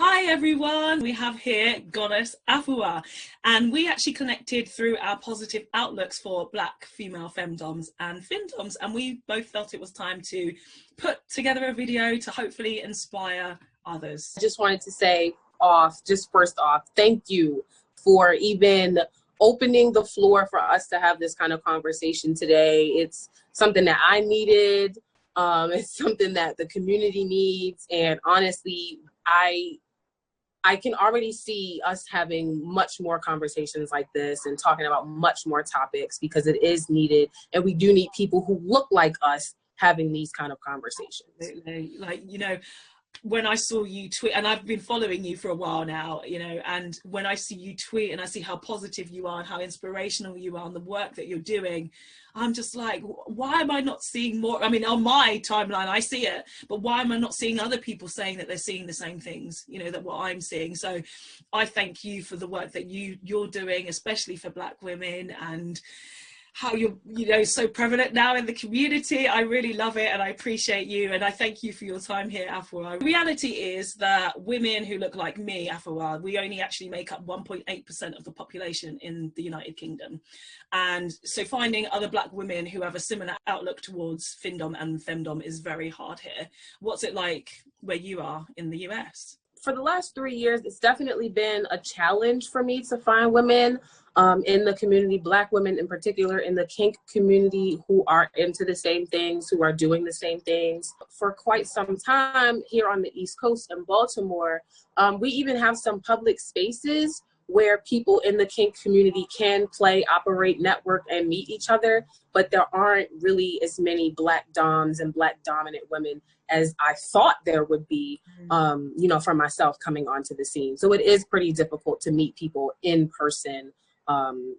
Hi everyone, we have here Goddess Afua, and we actually connected through our positive outlooks for Black female femdoms and findoms, and we both felt it was time to put together a video to hopefully inspire others. I just wanted to say first off, thank you for even opening the floor for us to have this kind of conversation today. It's something that I needed. It's something that the community needs, and honestly, I can already see us having much more conversations like this and talking about much more topics because it is needed, and we do need people who look like us having these kind of conversations. Like, you know, when I saw you tweet, and I've been following you for a while now, you know, and when I see you tweet and I see how positive you are and how inspirational you are and the work that you're doing, I'm just like, why am I not seeing more? I mean, on my timeline, I see it, but why am I not seeing other people saying that they're seeing the same things, you know, that what I'm seeing? So I thank you for the work that you're doing, especially for Black women, and how you're, you know, so prevalent now in the community. I really love it, and I appreciate you, and I thank you for your time here, Afua. The reality is that women who look like me, Afua, we only actually make up 1.8% of the population in the United Kingdom. And so finding other Black women who have a similar outlook towards Findom and Femdom is very hard here. What's it like where you are in the US? For the last 3 years, it's definitely been a challenge for me to find women in the community, Black women in particular, in the kink community, who are into the same things, who are doing the same things. For quite some time here on the East Coast in Baltimore, we even have some public spaces where people in the kink community can play, operate, network, and meet each other, but there aren't really as many Black doms and Black dominant women as I thought there would be, you know, for myself coming onto the scene. So it is pretty difficult to meet people in person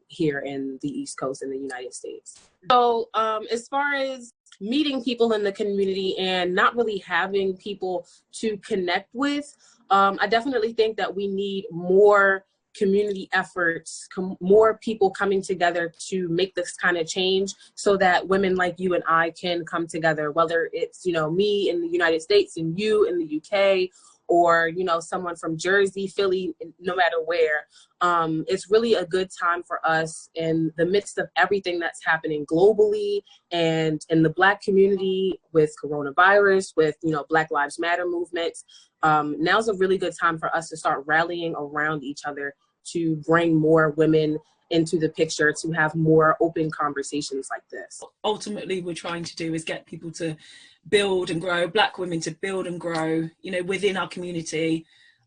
here in the East Coast in the United States. So as far as meeting people in the community and not really having people to connect with, I definitely think that we need more community efforts, more people coming together to make this kind of change so that women like you and I can come together, whether it's, you know, me in the United States and you in the UK, or, you know, someone from Jersey, Philly, no matter where. It's really a good time for us in the midst of everything that's happening globally and in the Black community with coronavirus, with, you know, Black Lives Matter movements. Now's a really good time for us to start rallying around each other to bring more women into the picture, to have more open conversations like this. Ultimately, we're trying to do is get people to build and grow, Black women to build and grow, you know, within our community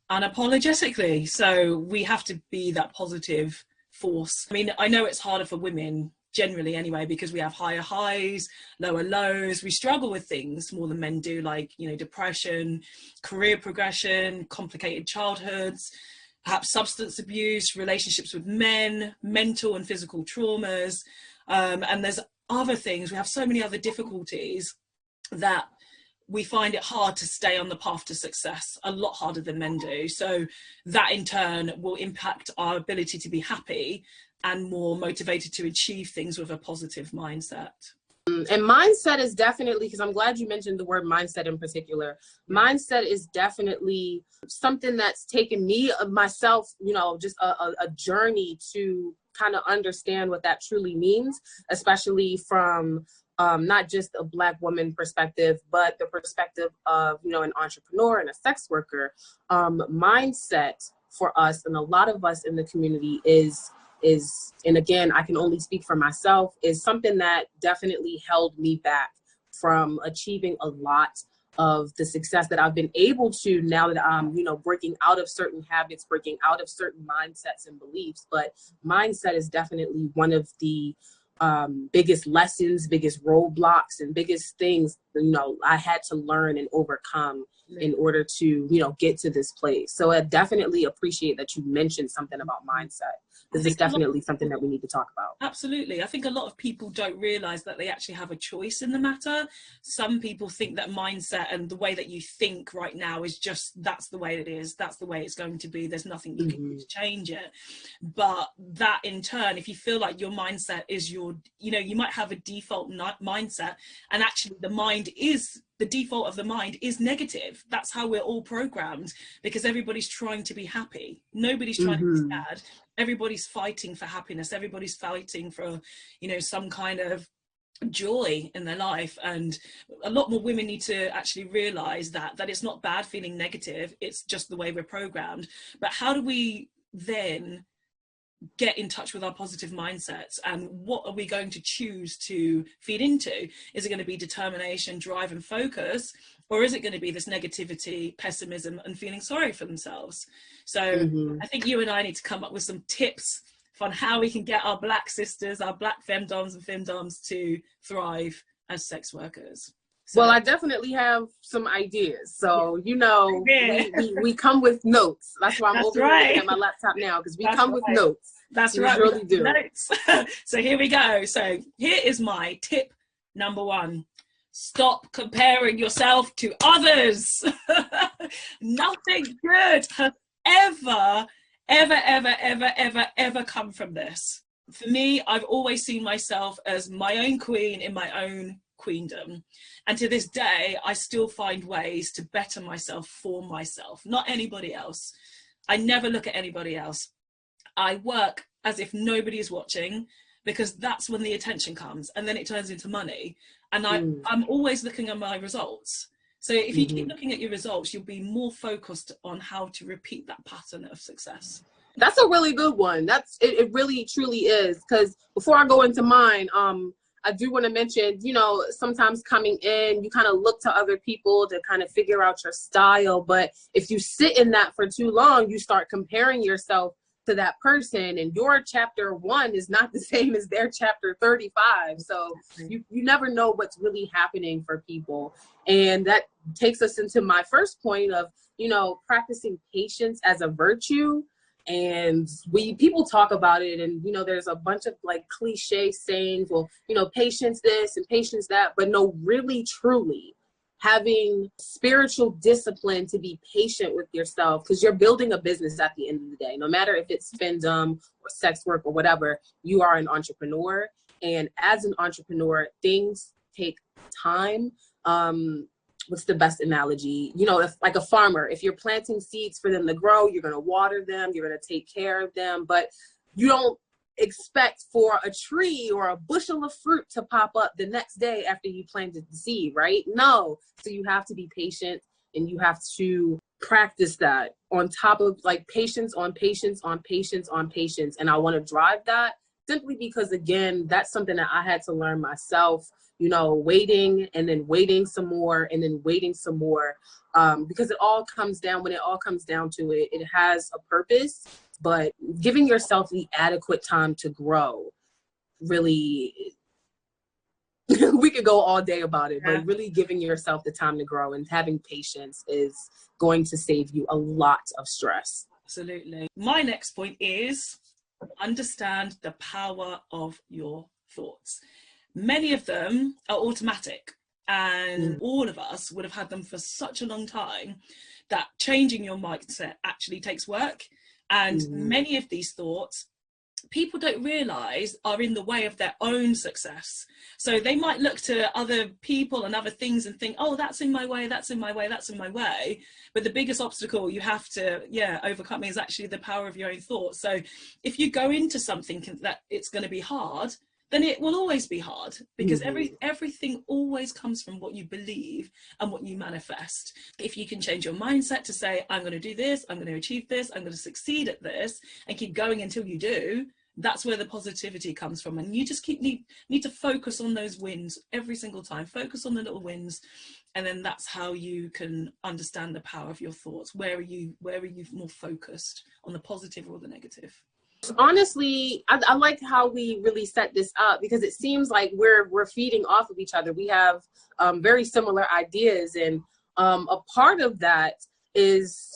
unapologetically. So we have to be that positive force. I mean, I know it's harder for women generally anyway, because we have higher highs, lower lows. We struggle with things more than men do, like, you know, depression, career progression, complicated childhoods, perhaps substance abuse, relationships with men, mental and physical traumas. And there's other things. We have so many other difficulties that we find it hard to stay on the path to success, a lot harder than men do. So that in turn will impact our ability to be happy and more motivated to achieve things with a positive mindset. And mindset is definitely, because I'm glad you mentioned the word mindset in particular. Mindset is definitely something that's taken me, myself, you know, just a journey to kind of understand what that truly means, especially from not just a Black woman perspective, but the perspective of, you know, an entrepreneur and a sex worker. Mindset for us, and a lot of us in the community is, and again, I can only speak for myself, is something that definitely held me back from achieving a lot of the success that I've been able to now that I'm, you know, breaking out of certain habits, breaking out of certain mindsets and beliefs. But mindset is definitely one of the biggest lessons, biggest roadblocks, and biggest things, you know, I had to learn and overcome in order to, you know, get to this place. So I definitely appreciate that you mentioned something about mindset, because it's definitely something that we need to talk about. Absolutely. I think a lot of people don't realize that they actually have a choice in the matter. Some people think that mindset and the way that you think right now is just, that's the way it is, that's the way it's going to be, there's nothing you can do to change it. But that in turn, if you feel like your mindset is your, you know, you might have a default mindset, and actually the mind the default of the mind is negative. That's how we're all programmed, because everybody's trying to be happy. Nobody's trying to be sad. Everybody's fighting for happiness. Everybody's fighting for, you know, some kind of joy in their life. And a lot more women need to actually realize that it's not bad feeling negative. It's just the way we're programmed. But how do we then get in touch with our positive mindsets, and what are we going to choose to feed into? Is it going to be determination, drive and focus, or is it going to be this negativity, pessimism and feeling sorry for themselves? So I think you and I need to come up with some tips on how we can get our Black sisters, our Black femdoms and femdoms to thrive as sex workers. So, well, I definitely have some ideas. So, you know, we come with notes. That's why I'm looking at my laptop now, because we come with notes. That's right. We really do. Notes. So here we go. So here is my tip number 1. Stop comparing yourself to others. Nothing good has ever come from this. For me, I've always seen myself as my own queen in my own queendom, and to this day I still find ways to better myself for myself, not anybody else. I never look at anybody else. I work as if nobody is watching, because that's when the attention comes, and then it turns into money. And I'm always looking at my results. So if you keep looking at your results, you'll be more focused on how to repeat that pattern of success. That's a really good one. It really truly is. Because before I go into mine, I do want to mention, you know, sometimes coming in, you kind of look to other people to kind of figure out your style. But if you sit in that for too long, you start comparing yourself to that person, and your chapter 1 is not the same as their chapter 35. So you never know what's really happening for people. And that takes us into my first point of, you know, practicing patience as a virtue. And people talk about it, and, you know, there's a bunch of like cliche sayings, well, you know, patience this and patience that, but no, really, truly having spiritual discipline to be patient with yourself, because you're building a business at the end of the day. No matter if it's Findom or sex work or whatever, you are an entrepreneur. And as an entrepreneur, things take time. What's the best analogy? You know, if like a farmer, if you're planting seeds for them to grow, you're going to water them, you're going to take care of them, but you don't expect for a tree or a bushel of fruit to pop up the next day after you planted the seed, right? No. So you have to be patient, and you have to practice that on top of like patience on patience on patience on patience. And I want to drive that simply because, again, that's something that I had to learn myself, you know, waiting and then waiting some more and then waiting some more, because when it all comes down to it, it has a purpose. But giving yourself the adequate time to grow, really, we could go all day about it, but really giving yourself the time to grow and having patience is going to save you a lot of stress. Absolutely. My next point is understand the power of your thoughts. Many of them are automatic, and all of us would have had them for such a long time that changing your mindset actually takes work. And many of these thoughts, people don't realize are in the way of their own success. So they might look to other people and other things and think, oh, that's in my way, that's in my way, that's in my way. But the biggest obstacle you have to overcome is actually the power of your own thoughts. So if you go into something that it's going to be hard, then it will always be hard, because everything always comes from what you believe and what you manifest. If you can change your mindset to say, I'm going to do this, I'm going to achieve this, I'm going to succeed at this, and keep going until you do, that's where the positivity comes from. And you just need to focus on those wins every single time. Focus on the little wins, and then that's how you can understand the power of your thoughts. Where are you more focused, on the positive or the negative? Honestly, I like how we really set this up, because it seems like we're feeding off of each other. We have very similar ideas, and a part of that is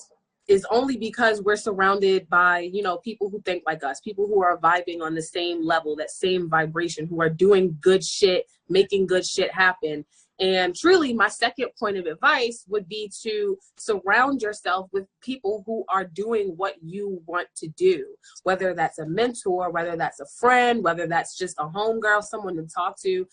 only because we're surrounded by, you know, people who think like us, people who are vibing on the same level, that same vibration, who are doing good shit, making good shit happen. And truly, my second point of advice would be to surround yourself with people who are doing what you want to do, whether that's a mentor, whether that's a friend, whether that's just a homegirl, someone to talk to,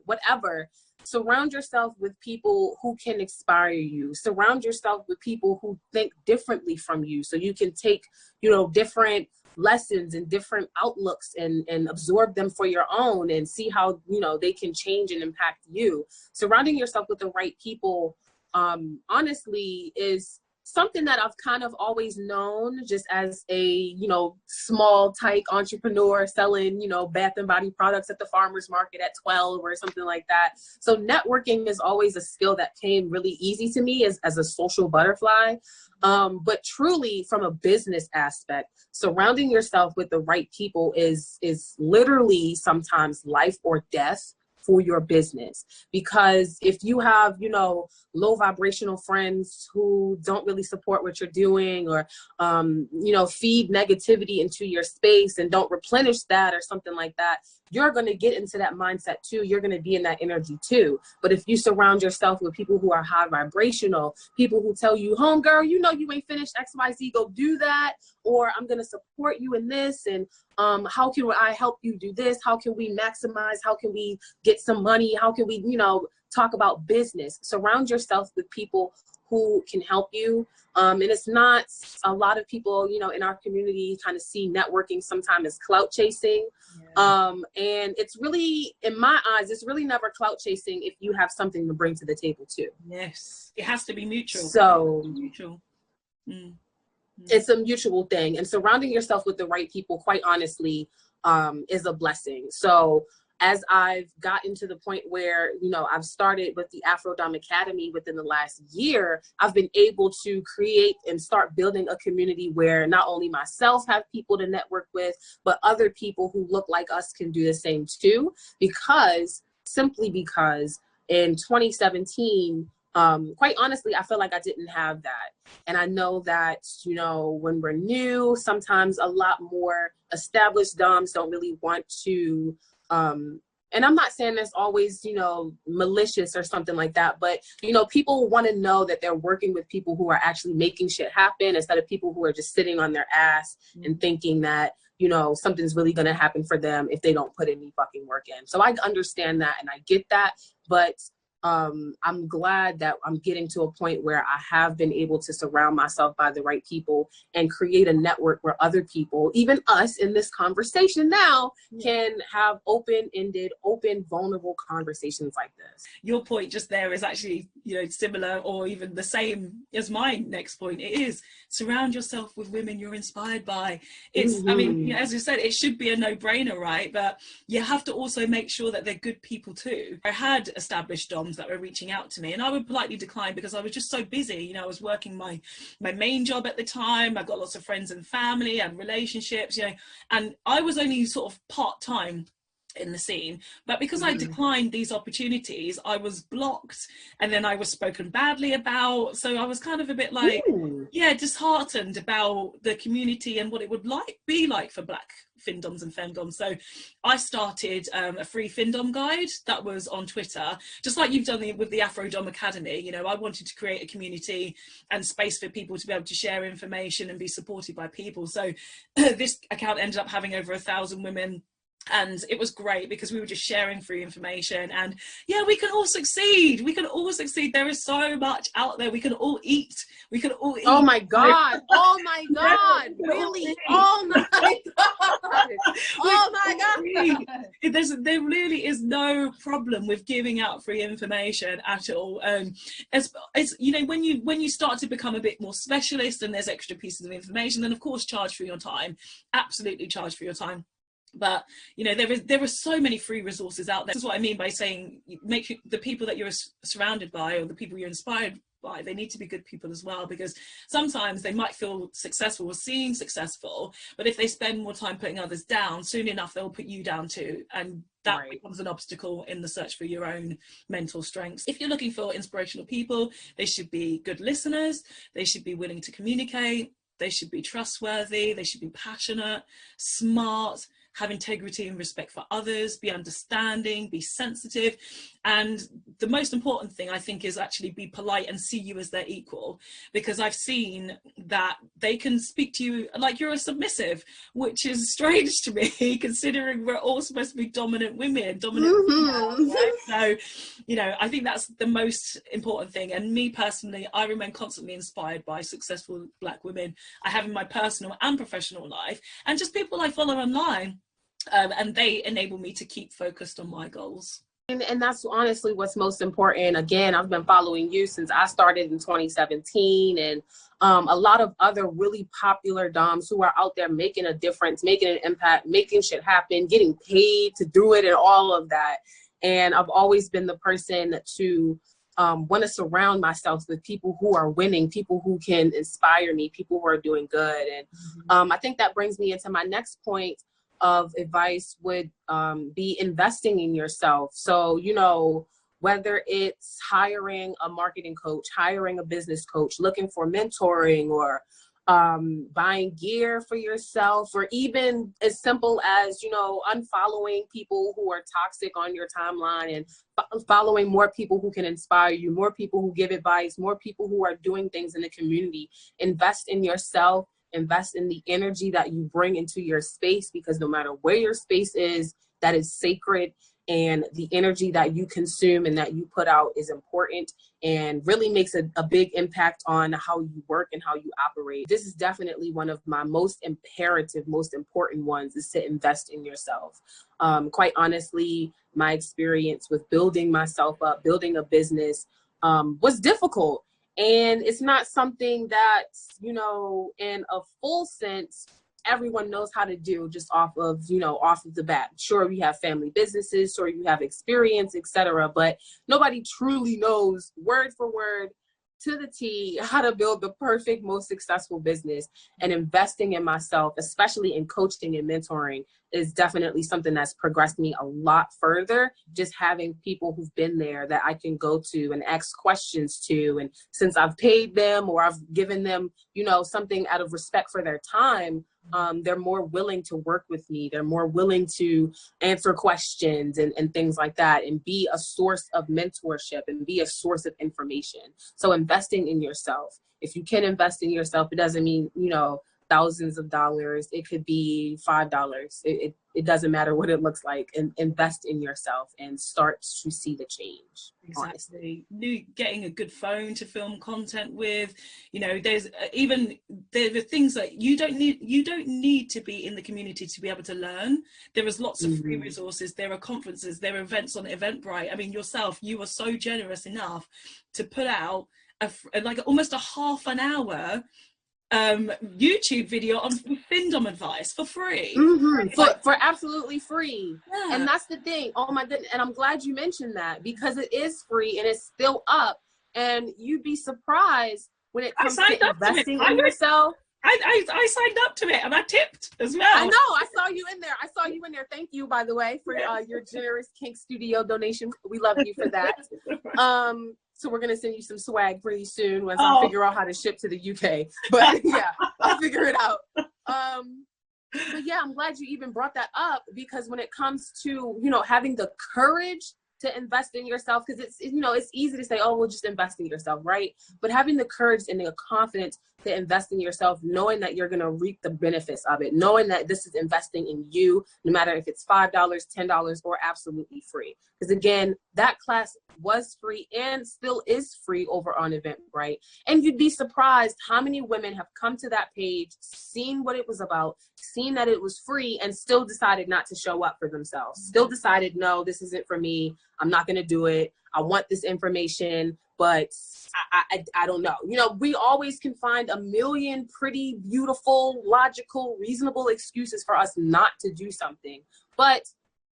whatever. surround yourself with people who can inspire you. Surround yourself with people who think differently from you, so you can take, you know, different lessons and different outlooks and absorb them for your own and see how, you know, they can change and impact you. Surrounding yourself with the right people, honestly, is something that I've kind of always known, just as a, you know, small type entrepreneur selling, you know, bath and body products at the farmer's market at 12 or something like that. So networking is always a skill that came really easy to me as a social butterfly. But truly, from a business aspect, surrounding yourself with the right people is literally sometimes life or death for your business. Because if you have, you know, low vibrational friends who don't really support what you're doing, or, you know, feed negativity into your space and don't replenish that or something like that, you're going to get into that mindset too. You're going to be in that energy too. But if you surround yourself with people who are high vibrational, people who tell you, homegirl, you know, you ain't finished XYZ, go do that, or I'm going to support you in this, and how can I help you do this? How can we maximize? How can we get some money? How can we, you know, talk about business? Surround yourself with people who can help you. And it's not, a lot of people, you know, in our community kind of see networking sometimes as clout chasing. Yeah. And it's really, in my eyes, it's really never clout chasing if you have something to bring to the table too. Yes, it has to be mutual. So mutual. It's a mutual thing, and surrounding yourself with the right people, quite honestly, is a blessing. So as I've gotten to the point where, you know, I've started with the AfroDomme Academy within the last year, I've been able to create and start building a community where not only myself have people to network with, but other people who look like us can do the same too. Simply because in 2017, quite honestly, I feel like I didn't have that. And I know that, you know, when we're new, sometimes a lot more established doms don't really want to, and I'm not saying that's always, you know, malicious or something like that, but, you know, people want to know that they're working with people who are actually making shit happen, instead of people who are just sitting on their ass and thinking that, you know, something's really going to happen for them if they don't put any fucking work in. So I understand that and I get that, but I'm glad that I'm getting to a point where I have been able to surround myself by the right people and create a network where other people, even us in this conversation now, can have open-ended, open, vulnerable conversations like this. Your point just there is actually, you know, similar or even the same as my next point. It is surround yourself with women you're inspired by. It's, I mean, you know, as you said, it should be a no-brainer, right? But you have to also make sure that they're good people too. I had established DOMs that were reaching out to me, and I would politely decline because I was just so busy. You know, I was working my main job at the time. I've got lots of friends and family and relationships, you know, and I was only sort of part-time in the scene, but because I declined these opportunities, I was blocked, and then I was spoken badly about. So I was kind of a bit like, yeah, disheartened about the community and what it would be like for Black Findoms and Femdoms. So I started a free Findom guide that was on Twitter, just like you've done with the AfroDomme Academy. You know, I wanted to create a community and space for people to be able to share information and be supported by people. So this account ended up having over 1,000 women. And it was great because we were just sharing free information, and yeah, we can all succeed. We can all succeed. There is so much out there. We can all eat. We can all eat. Oh my God. Oh my God. Really? Oh my God. Oh my God. There really is no problem with giving out free information at all. It's, you know, when you start to become a bit more specialist and there's extra pieces of information, then of course charge for your time. Absolutely charge for your time. But, you know, there are so many free resources out there. This is what I mean by saying make the people that you're surrounded by, or the people you're inspired by, they need to be good people as well, because sometimes they might feel successful or seem successful, but if they spend more time putting others down, soon enough they'll put you down too, and that becomes an obstacle in the search for your own mental strengths. If you're looking for inspirational people, they should be good listeners, they should be willing to communicate, they should be trustworthy, they should be passionate, smart, have integrity and respect for others, be understanding, be sensitive. And the most important thing, I think, is actually be polite and see you as their equal, because I've seen that they can speak to you like you're a submissive, which is strange to me, considering we're all supposed to be dominant women, females, right? So, you know, I think that's the most important thing. And me personally, I remain constantly inspired by successful Black women I have in my personal and professional life, and just people I follow online, and they enable me to keep focused on my goals. And that's honestly what's most important. Again, I've been following you since I started in 2017, and a lot of other really popular doms who are out there making a difference, making an impact, making shit happen, getting paid to do it, and all of that. And I've always been the person to want to surround myself with people who are winning, people who can inspire me, people who are doing good. And I think that brings me into my next point of advice would be investing in yourself. So, you know, whether it's hiring a marketing coach, hiring a business coach, looking for mentoring, or buying gear for yourself, or even as simple as, you know, unfollowing people who are toxic on your timeline and following more people who can inspire you, more people who give advice, more people who are doing things in the community. Invest in yourself. Invest in the energy that you bring into your space, because no matter where your space is, that is sacred, and the energy that you consume and that you put out is important and really makes a big impact on how you work and how you operate. This is definitely one of my most imperative, most important ones, is to invest in yourself. Quite honestly, my experience with building myself up, building a business, was difficult. And it's not something that, you know, in a full sense, everyone knows how to do just off of the bat. Sure, we have family businesses, sure, you have experience, etc. But nobody truly knows word for word to the T how to build the perfect, most successful business. And investing in myself, especially in coaching and mentoring, is definitely something that's progressed me a lot further. Just having people who've been there that I can go to and ask questions to. And since I've paid them or I've given them, you know, something out of respect for their time, they're more willing to work with me. They're more willing to answer questions and things like that, and be a source of mentorship and be a source of information. So investing in yourself. If you can invest in yourself, it doesn't mean, you know, thousands of dollars. It could be $5. It doesn't matter what it looks like. And invest in yourself and start to see the change. Exactly. Getting a good phone to film content with, you know, there are things that you don't need to be in the community to be able to learn. There is lots of free resources. There are conferences, there are events on Eventbrite. I mean, yourself, you were so generous enough to put out like almost a half an hour YouTube video on Findom advice for free. For absolutely free. Yeah. And that's the thing. Oh my goodness. And I'm glad you mentioned that, because it is free and it's still up. And you'd be surprised when it comes to investing in yourself. I signed up to it and I tipped as well. I know. I saw you in there. Thank you, by the way, for your generous Kink Studio donation. We love you for that. So we're going to send you some swag pretty soon once I figure out how to ship to the UK. But yeah, I'll figure it out. But yeah, I'm glad you even brought that up, because when it comes to, you know, having the courage to invest in yourself, because it's, you know, it's easy to say, oh, well, just invest in yourself, right? But having the courage and the confidence to invest in yourself, knowing that you're going to reap the benefits of it, knowing that this is investing in you, no matter if it's $5, $10, or absolutely free. Because again, that class was free and still is free over on Eventbrite. And you'd be surprised how many women have come to that page, seen what it was about, seen that it was free, and still decided not to show up for themselves. Still decided, no, this isn't for me. I'm not going to do it. I want this information, but I don't know. You know, we always can find a million pretty, beautiful, logical, reasonable excuses for us not to do something. But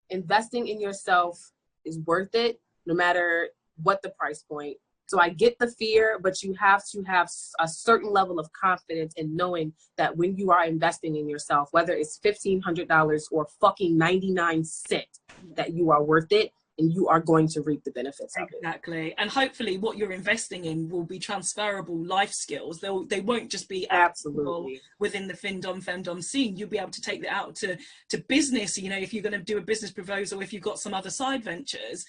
investing in yourself is worth it, no matter what the price point. So I get the fear, but you have to have a certain level of confidence in knowing that when you are investing in yourself, whether it's $1,500 or fucking 99 cents, that you are worth it. and you are going to reap the benefits of it. Exactly. And hopefully what you're investing in will be transferable life skills. They won't just be Absolutely within the Femdom scene. You'll be able to take that out to business. You know, if you're going to do a business proposal, if you've got some other side ventures,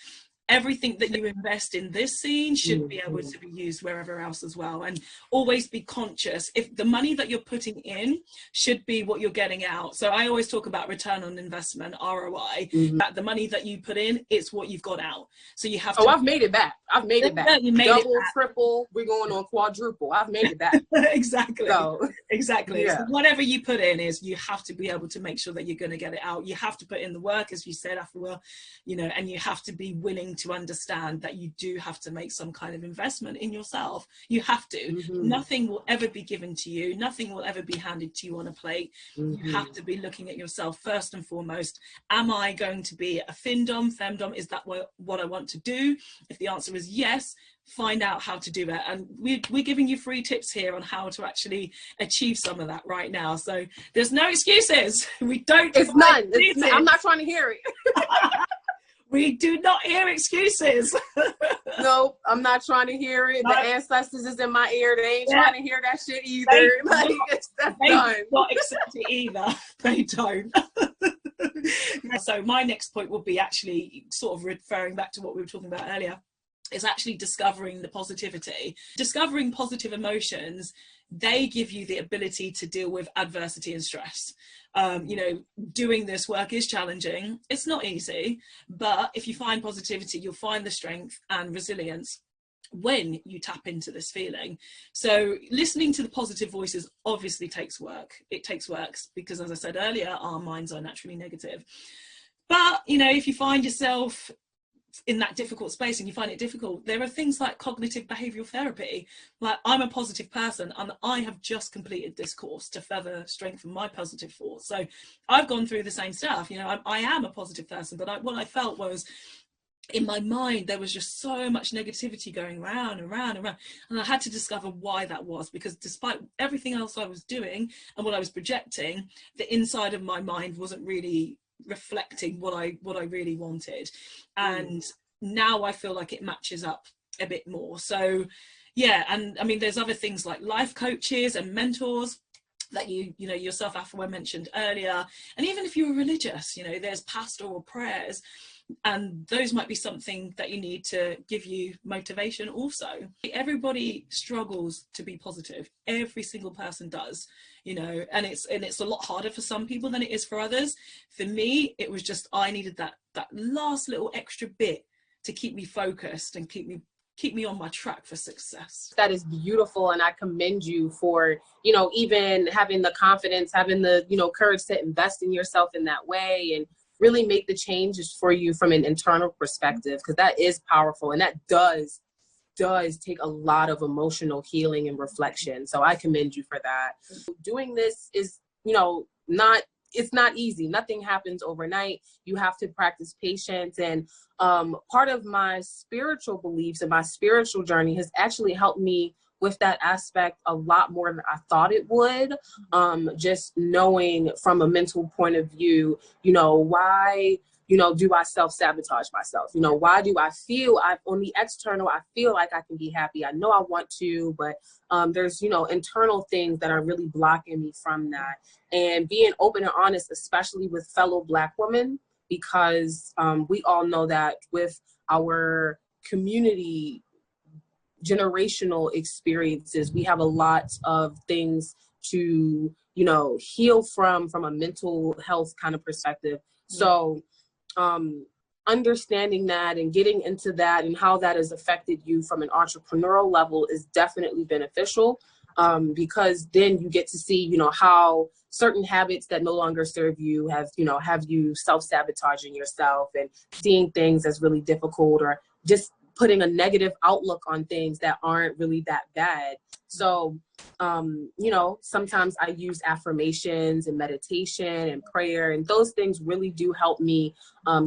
everything that you invest in this scene should be able to be used wherever else as well. And always be conscious, if the money that you're putting in should be what you're getting out. So I always talk about return on investment, ROI, that the money that you put in, it's what you've got out. So you have to... I've made it back. I've made it back. You made double, it back. triple, we're going on quadruple. I've made it back. Exactly. So, exactly. Yeah. So whatever you put in is, you have to be able to make sure that you're going to get it out. You have to put in the work, as you said, Afua, you know, and you have to be willing to understand that you do have to make some kind of investment in yourself. You have to. Nothing will ever be given to you. Nothing will ever be handed to you on a plate. You have to be looking at yourself first and foremost. Am I going to be a femdom? Is that what I want to do? If the answer is yes, find out how to do it. And we're giving you free tips here on how to actually achieve some of that right now. So there's no excuses. We don't. It's none. I'm not trying to hear it. We do not hear excuses. No, I'm not trying to hear it. The ancestors is in my ear. They ain't trying to hear that shit either. They don't accept it either. They don't. So my next point would be actually sort of referring back to what we were talking about earlier. Is actually discovering the positivity. Discovering positive emotions, they give you the ability to deal with adversity and stress. You know, doing this work is challenging. It's not easy, but if you find positivity, you'll find the strength and resilience when you tap into this feeling. So listening to the positive voices obviously takes work. It takes work because, as I said earlier, our minds are naturally negative. But, you know, if you find yourself in that difficult space and you find it difficult, there are things like cognitive behavioral therapy. Like, I'm a positive person and I have just completed this course to further strengthen my positive thoughts. So I've gone through the same stuff. You know, I am a positive person, but what I felt was, in my mind, there was just so much negativity going round and round and round, and I had to discover why that was, because despite everything else I was doing and what I was projecting, the inside of my mind wasn't really reflecting what I really wanted. And now I feel like it matches up a bit more. So yeah, and I mean, there's other things like life coaches and mentors that you know yourself, Afua, mentioned earlier. And even if you're religious, you know, there's pastoral prayers, and those might be something that you need to give you motivation also. Everybody struggles to be positive. Every single person does, you know, and it's a lot harder for some people than it is for others. For me, it was just, I needed that last little extra bit to keep me focused and keep me on my track for success. That is beautiful, and I commend you for, you know, even having the confidence, having the, you know, courage to invest in yourself in that way and really make the changes for you from an internal perspective, because that is powerful, and that does take a lot of emotional healing and reflection. So I commend you for that. Doing this is, you know, it's not easy. Nothing happens overnight. You have to practice patience. And part of my spiritual beliefs and my spiritual journey has actually helped me with that aspect a lot more than I thought it would. Just knowing from a mental point of view, you know, why, you know, do I self-sabotage myself? You know, why do I feel on the external, I feel like I can be happy. I know I want to, but there's, you know, internal things that are really blocking me from that. And being open and honest, especially with fellow Black women, because we all know that with our community generational experiences, we have a lot of things to, you know, heal from a mental health kind of perspective. So understanding that and getting into that and how that has affected you from an entrepreneurial level is definitely beneficial, because then you get to see, you know, how certain habits that no longer serve you have you self-sabotaging yourself and seeing things as really difficult, or just putting a negative outlook on things that aren't really that bad. So, you know, sometimes I use affirmations and meditation and prayer, and those things really do help me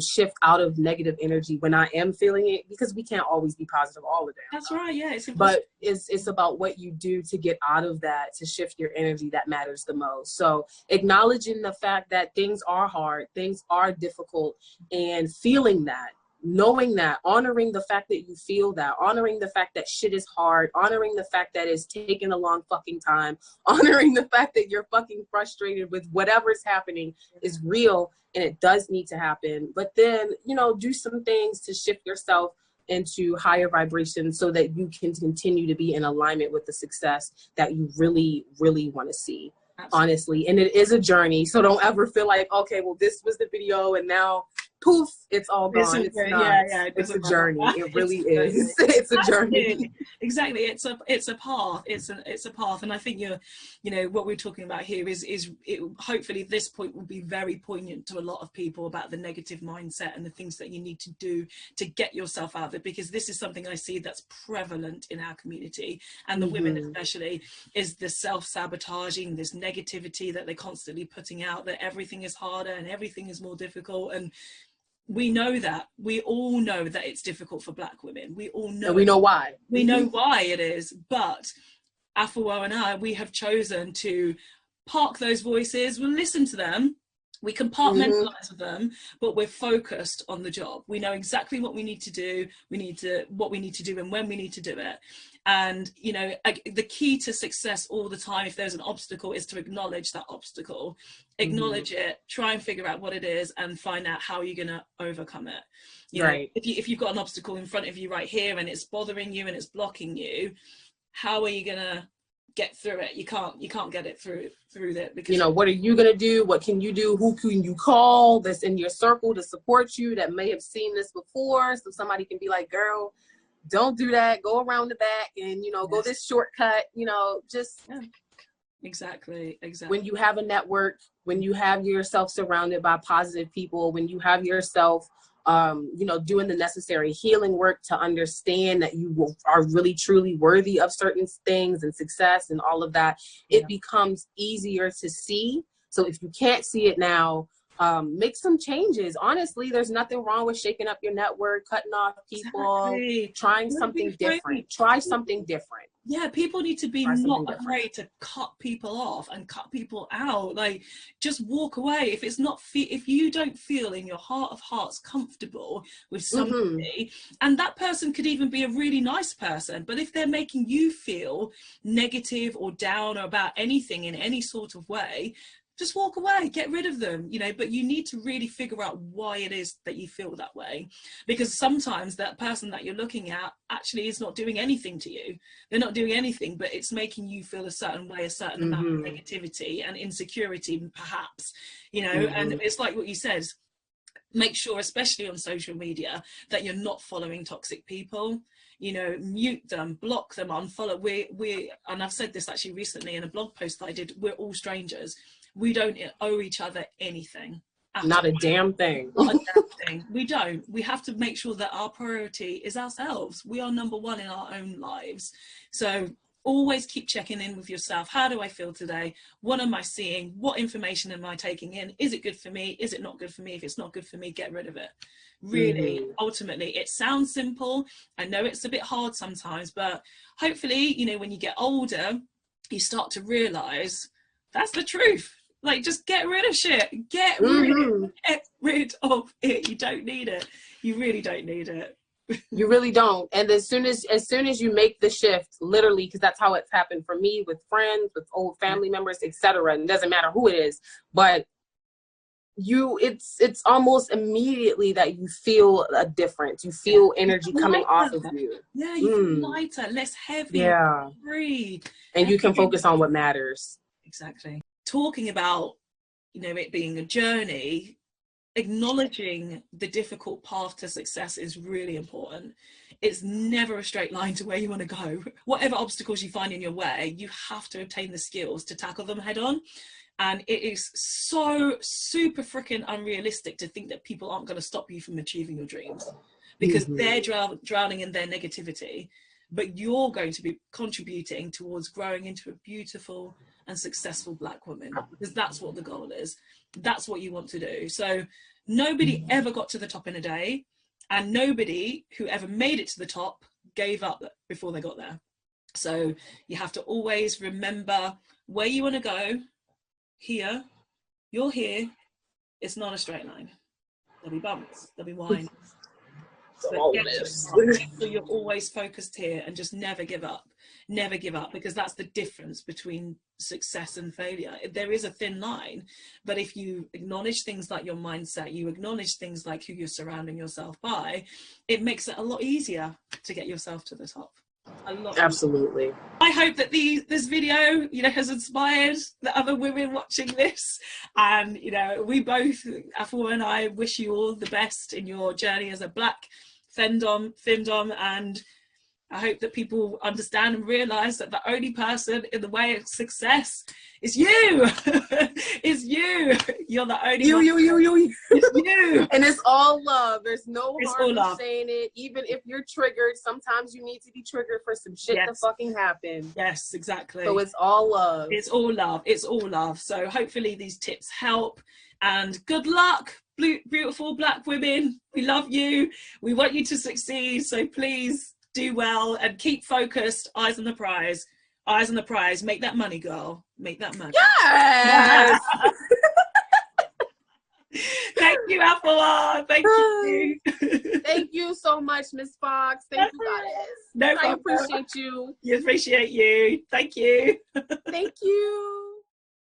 shift out of negative energy when I am feeling it, because we can't always be positive all the time. That's right, yeah. But it's about what you do to get out of that, to shift your energy, that matters the most. So acknowledging the fact that things are hard, things are difficult, and feeling that, knowing that, honoring the fact that you feel that, honoring the fact that shit is hard, honoring the fact that it's taking a long fucking time, honoring the fact that you're fucking frustrated with whatever's happening is real and it does need to happen. But then, you know, do some things to shift yourself into higher vibrations so that you can continue to be in alignment with the success that you really, really want to see. Absolutely. Honestly. And it is a journey. So don't ever feel like, okay, well, this was the video and now poof, it's all gone. It's not. Yeah, it's a journey. It really is. It's a journey. Exactly. It's a path. It's a path. And I think you know, what we're talking about here is hopefully this point will be very poignant to a lot of people about the negative mindset and the things that you need to do to get yourself out of it, because this is something I see that's prevalent in our community, and the women especially, is the self-sabotaging, this negativity that they're constantly putting out, that everything is harder and everything is more difficult. And we know that. We all know that it's difficult for Black women. We all know. And we know why. We know why it is. But Afua and I, we have chosen to park those voices. We'll listen to them. We compartmentalize them, but we're focused on the job. We know exactly what we need to do. What we need to do and when we need to do it. And, you know, the key to success all the time, if there's an obstacle, is to acknowledge that obstacle, acknowledge it, try and figure out what it is and find out how you're going to overcome it. You know, if you've got an obstacle in front of you right here and it's bothering you and it's blocking you, how are you going to get through it? You can't get it through that, because, you know, what are you going to do? What can you do? Who can you call that's in your circle to support you that may have seen this before? So somebody can be like, girl, don't do that. Go around the back and, you know, go this shortcut, you know, just. Yeah. Exactly. When you have a network, when you have yourself surrounded by positive people, when you have yourself, you know, doing the necessary healing work to understand that you are really truly worthy of certain things and success and all of that, it becomes easier to see. So if you can't see it now, make some changes. Honestly, there's nothing wrong with shaking up your network, cutting off people, trying something different. Try something different. Yeah, people need to be not afraid to cut people off and cut people out. Like, just walk away. If it's not, if you don't feel in your heart of hearts comfortable with somebody, and that person could even be a really nice person, but if they're making you feel negative or down about anything in any sort of way, just walk away, get rid of them, you know. But you need to really figure out why it is that you feel that way, because sometimes that person that you're looking at actually is not doing anything to you. They're not doing anything, but it's making you feel a certain way, a certain amount of negativity and insecurity, perhaps, you know. And it's like what you said, make sure, especially on social media, that you're not following toxic people. You know, mute them, block them, unfollow. We and I've said this actually recently in a blog post that I did, we're all strangers. We don't owe each other anything. Not a damn thing. Not a damn thing. We don't. We have to make sure that our priority is ourselves. We are number one in our own lives. So always keep checking in with yourself. How do I feel today? What am I seeing? What information am I taking in? Is it good for me? Is it not good for me? If it's not good for me, get rid of it. Really, ultimately, it sounds simple. I know it's a bit hard sometimes, but hopefully, you know, when you get older, you start to realize that's the truth. Like, just get rid of shit. Get rid of it. You don't need it. You really don't need it. You really don't. And as soon as you make the shift, literally, because that's how it's happened for me with friends, with old family members, etc. And it doesn't matter who it is, but it's almost immediately that you feel a difference. You feel energy coming off of you. Yeah, you feel lighter, less heavy, free. And you can focus on what matters. Exactly. Talking about, you know, it being a journey, acknowledging the difficult path to success is really important. It's never a straight line to where you want to go. Whatever obstacles you find in your way, you have to obtain the skills to tackle them head on. And it is so super freaking unrealistic to think that people aren't going to stop you from achieving your dreams, because they're drowning in their negativity, but you're going to be contributing towards growing into a beautiful and successful Black woman, because that's what the goal is. That's what you want to do. So nobody ever got to the top in a day, and nobody who ever made it to the top gave up before they got there. So you have to always remember where you want to go. Here, you're here. It's not a straight line. There'll be bumps, there'll be wines, but get to the top. Make sure you're always focused here and just never give up. Never give up, because that's the difference between success and failure. There is a thin line, but if you acknowledge things like your mindset, you acknowledge things like who you're surrounding yourself by, it makes it a lot easier to get yourself to the top. A lot. Absolutely. I hope that this video, you know, has inspired the other women watching this, and you know, we both, Afua and I, wish you all the best in your journey as a Black Findom, and I hope that people understand and realize that the only person in the way of success is you. Is you. You're the only one. You. It's you. And it's all love. There's no harm in saying it. Even if you're triggered, sometimes you need to be triggered for some shit to fucking happen. Yes, exactly. So it's all love. It's all love. It's all love. So hopefully these tips help, and good luck, beautiful Black women. We love you. We want you to succeed. So please do well and keep focused. Eyes on the prize. Eyes on the prize. Make that money, girl. Make that money. Yes. Thank you, Afua. Thank you. Thank you so much, Miss Foxx. Thank you, guys. No problem. I appreciate you. We appreciate you. Thank you. Thank you.